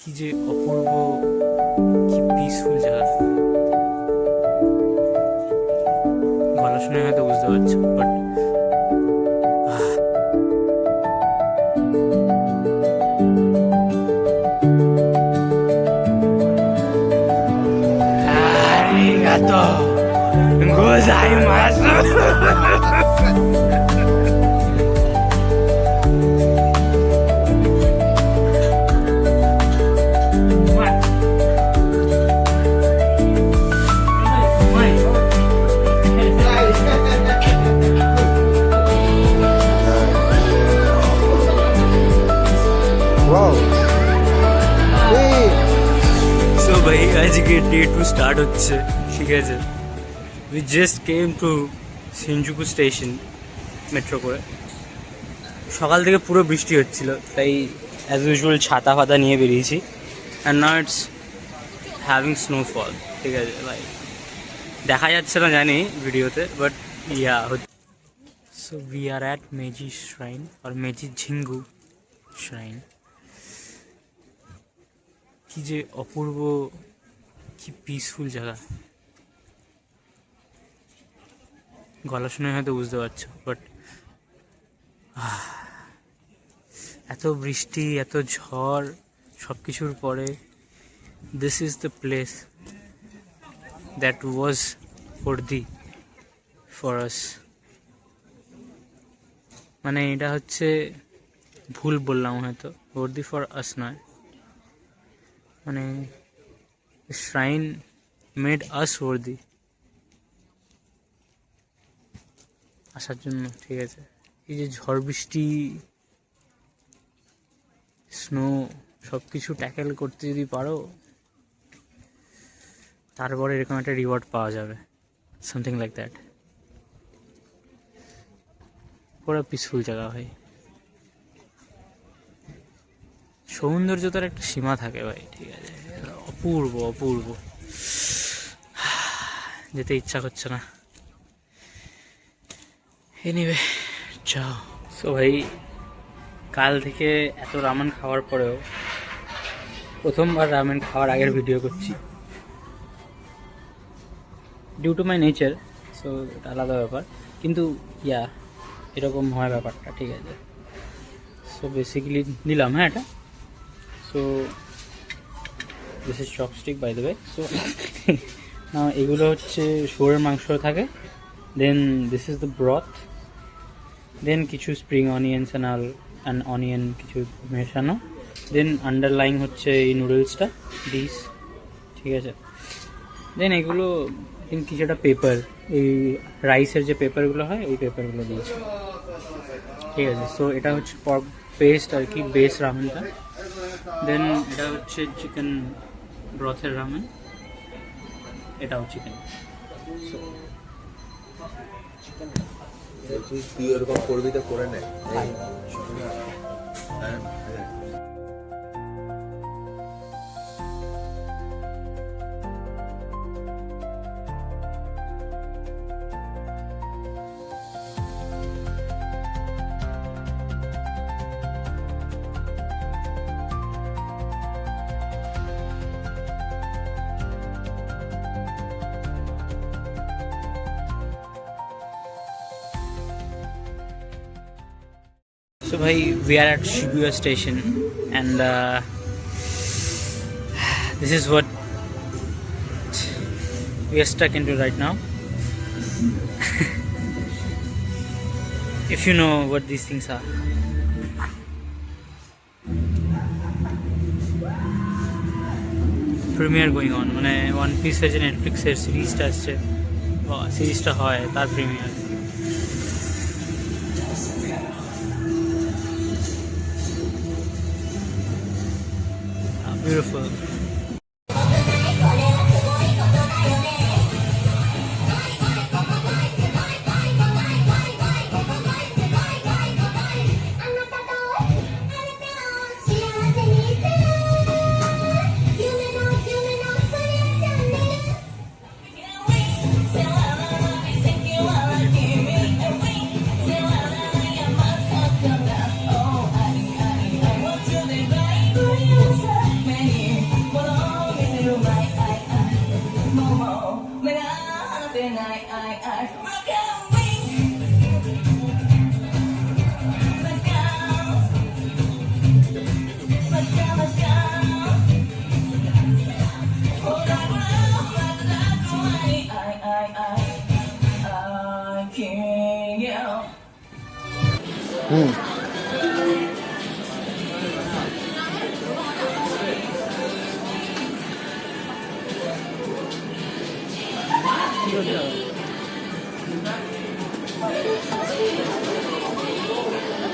কি যে অপূর্ব, কি পিসফুল জায়গা। গলা শুনে হয়তো বুঝতে পারছো, বাট arigato gozaimasu. সো ভাই আজকে ডে 2 স্টার্ট হচ্ছে, ঠিক আছে। We just came to Shinjuku station metro করে। সকাল থেকে পুরো বৃষ্টি হচ্ছিল, তাই অ্যাজ ইউজুয়াল ছাতা ফাতা নিয়ে বেরিয়েছি। And now it's having snowfall, ঠিক আছে ভাই। দেখা যাচ্ছে না জানি ভিডিওতে, বাট ইয়া হচ্ছে। সো উই আর অ্যাট মেজি শ্রাইন আর মেজি ঝিঙ্গু শ্রাইন। কি যে অপূর্ব, কি পিসফুল জায়গা। গলা শুনে হয়তো বুঝতে পারছো, বাট এত বৃষ্টি, এত ঝড়, সব কিছুর পরে this is the place that was for us. মানে এটা হচ্ছে, ভুল বললাম হয়তো, বর্দি ফর আস নয়, মানে শ্রাইন মেড আস ওয়ার্দি আসার জন্য, ঠিক আছে। এই যে ঝড় বৃষ্টি, স্নো, সব কিছু ট্যাকেল করতে যদি পারো, তারপরে এরকম একটা রিওয়ার্ড পাওয়া যাবে, সামথিং লাইক দ্যাট। পুরো পিসফুল জায়গা ভাই। সৌন্দর্যতার একটা সীমা থাকে ভাই, ঠিক আছে। অপূর্ব অপূর্ব, যেতে ইচ্ছা করছে না। এনিওয়ে যাও। সো ভাই কাল থেকে এত রামেন খাওয়ার পরেও প্রথমবার রামেন খাওয়ার আগের ভিডিও করছি, due to my nature. So এটা আলাদা ব্যাপার, কিন্তু ইয়া এরকম হয় ব্যাপারটা, ঠিক আছে। সো বেসিক্যালি নিলাম, হ্যাঁ এটা। So this is chopstick by the way. So এগুলো হচ্ছে শুয়োরের মাংস থাকে, then this is the broth, then কিছু স্প্রিং অনিয়ন্স অ্যান্ড অনিয়ন কিছু মেশানো, দেন আন্ডারলাইং হচ্ছে এই নুডলসটা, ডিশ, ঠিক আছে। দেন এগুলো কিছু একটা পেপার, এই রাইসের যে পেপারগুলো হয় ওই পেপারগুলো দিয়েছে, ঠিক আছে। সো এটা হচ্ছে পর্ক পেস্ট আর কি, বেস রামেনটা। দেন এটা হচ্ছে চিকেন ব্রথের রামেন, এটাও চিকেন। সো তুই ওরকম করবি তো করে নেয়। So bhai, we are at Shibuya station and this is what we are stuck into right now. If you know what these things are. Premiere going on, মানে One Piece এর যে নেটফ্লিক্সের সিরিজটা আসছে, সিরিজটা হয় তার প্রিমিয়ার। Beautiful. Many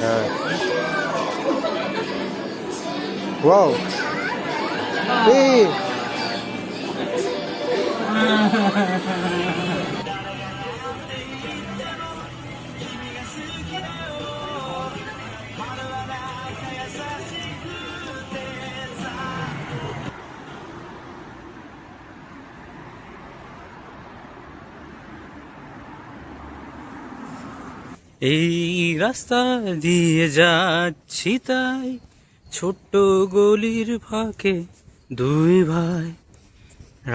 হ্যাঁ wow এই এই রাস্তা দিয়ে যাচ্ছি তাই, ছোট্ট গলির ফাঁকে দুই ভাই,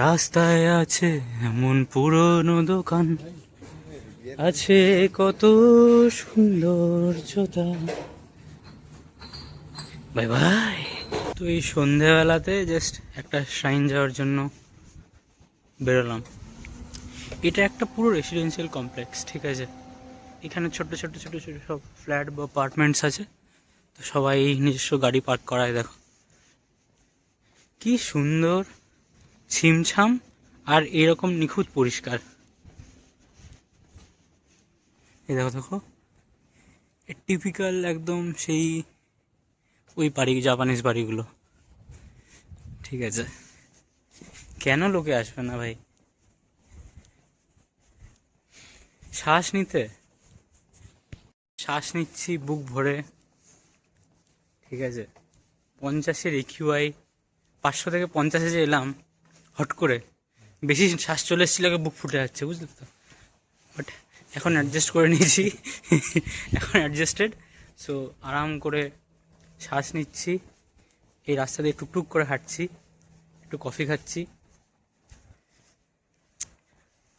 রাস্তায় আছে এমন পুরনো দোকান, আছে কত সৌন্দর্যতা। Bye bye. তো এই সন্ধেবেলাতে জাস্ট একটা শ্রাইন যাওয়ার জন্য বেরোলাম। এটা একটা পুরো রেসিডেন্সিয়াল কমপ্লেক্স, ঠিক আছে। এখানে ছোট ছোট ছোট ছোট সব ফ্ল্যাট বা অ্যাপার্টমেন্টস আছে। তো সবাই নিজস্ব গাড়ি পার্ক করায়, দেখো কি সুন্দর, ছিমছাম আর এরকম নিখুঁত পরিষ্কার। এই দেখো দেখো, টিপিক্যাল একদম সেই ওই বাড়ি, জাপানিজ বাড়িগুলো, ঠিক আছে। কেন লোকে আসবে না ভাই শ্বাস নিতে? শ্বাস নিচ্ছি বুক ভরে, ঠিক আছে। 50-এর EQI, 500 থেকে 50-এ যে এলাম হট করে, বেশি শ্বাস চলে এসেছিল, বুক ফুটে যাচ্ছে, বুঝলি তো। বাট এখন অ্যাডজাস্ট করে নিয়েছি, এখন অ্যাডজাস্টেড। সো আরাম করে শ্বাস নিচ্ছি, এই রাস্তা দিয়ে টুকটুক করে হাঁটছি, একটু কফি খাচ্ছি।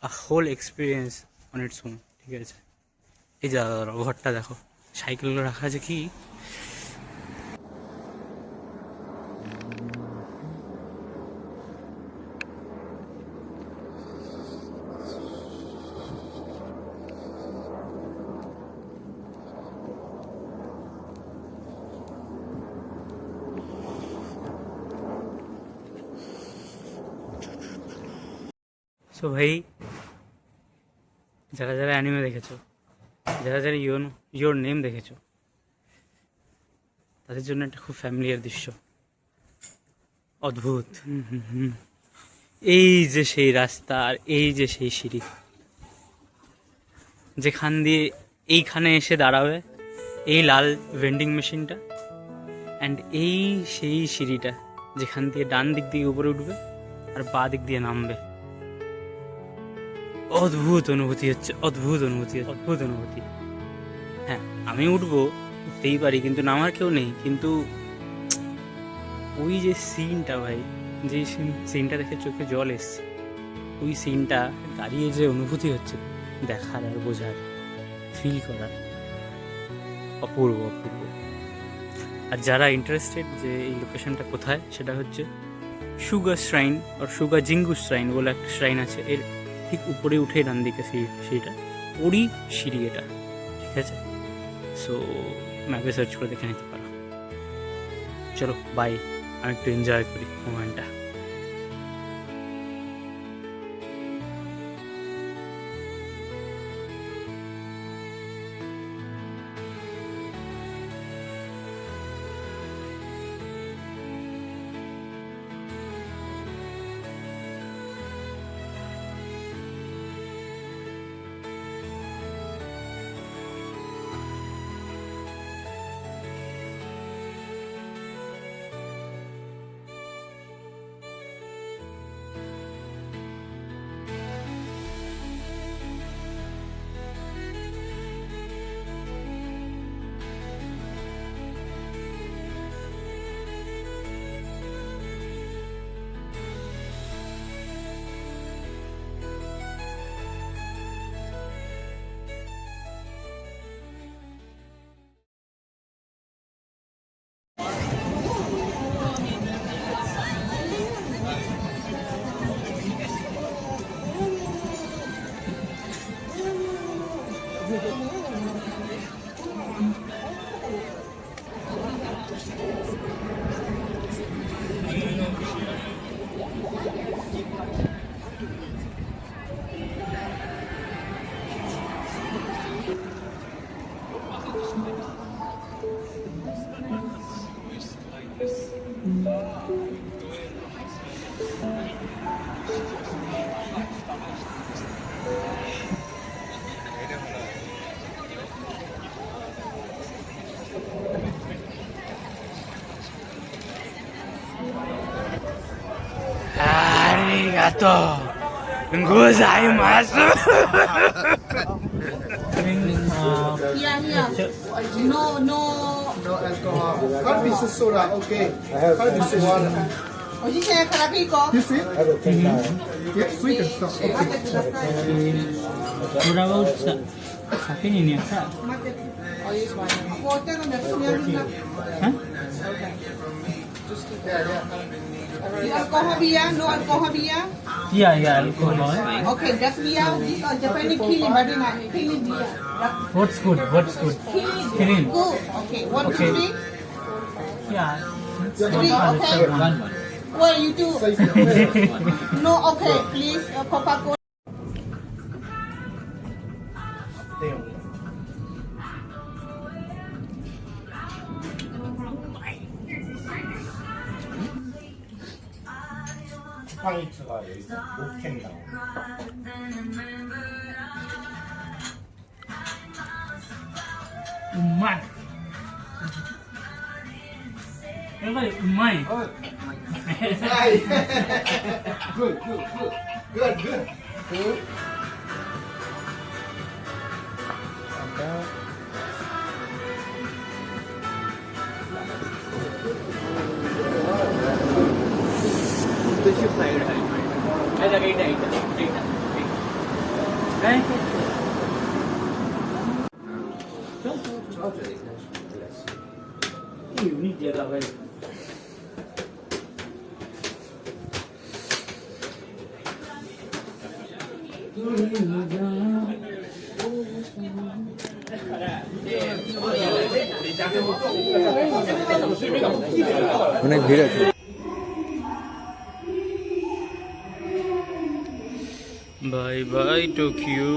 A whole experience on its own, ঠিক আছে। এই যা ঘরটা দেখো, সাইকেলগুলো রাখা আছে কি। সো ভাই, যারা যারা অ্যানিমে দেখেছো, যারা যারা ইয়োর নেম দেখেছো, তাদের জন্য একটা খুব ফ্যামিলিয়ার দৃশ্য, অদ্ভুত। এই যে সেই রাস্তা আর এই যে সেই সিঁড়ি, যেখান দিয়ে এইখানে এসে দাঁড়াবে এই লাল ভেন্ডিং মেশিনটা, অ্যান্ড এই সেই সিঁড়িটা যেখান দিয়ে ডান দিক দিয়ে উপরে উঠবে আর বাঁ দিক দিয়ে নামবে। অদ্ভুত অনুভূতি হচ্ছে, অদ্ভুত অনুভূতি, অদ্ভুত অনুভূতি। হ্যাঁ, আমি উঠতেই পারি, কিন্তু নামার কেউ নেই। কিন্তু ওই যে সিনটা ভাই, যে সিনটা দেখে চোখে জল এসছে, ওই সিনটা দাঁড়িয়ে যে অনুভূতি হচ্ছে দেখার আর বোঝার, ফিল করার, অপূর্ব অপূর্ব। আর যারা ইন্টারেস্টেড যে এই লোকেশনটা কোথায়, সেটা হচ্ছে সুগা শ্রাইন আর সুগা জিঙ্গু শ্রাইন বলে একটা শ্রাইন আছে, এর ঠিক উপরে উঠে ডান দিকে সিঁড়িটা, ওরই সিঁড়ি এটা, ঠিক আছে। সো ম্যাপে সার্চ করে দেখে নিতে পারো। চলো বাই, আমি একটু এনজয় করি মোমেন্টটা। এত গোজাইমাসু Here, here. No, no. No alcohol. Can't be soda, okay. Can't be water. Oh, you say karabiko? This it? Yeah, sweet and stuff. Okay. What about sakit ini ya? Water on the floor. Hah? Alcohol beer? No alcohol beer? Iya, iya, alkohol. Okay, that beer, this Japanese killing, but not killing beer. What's good? What's good? Killing. Good. Okay, 1, 2, Okay. 3. Yeah. 3, okay. What you do? No, okay, please, Coca-Cola. 화이트가 여기서 목캔 나오고. Umai. Everybody, umai. Good, good, good. Good, good. Good. Ini dia lah, guys. অনেক ভিড় আছে Bye bye Tokyo.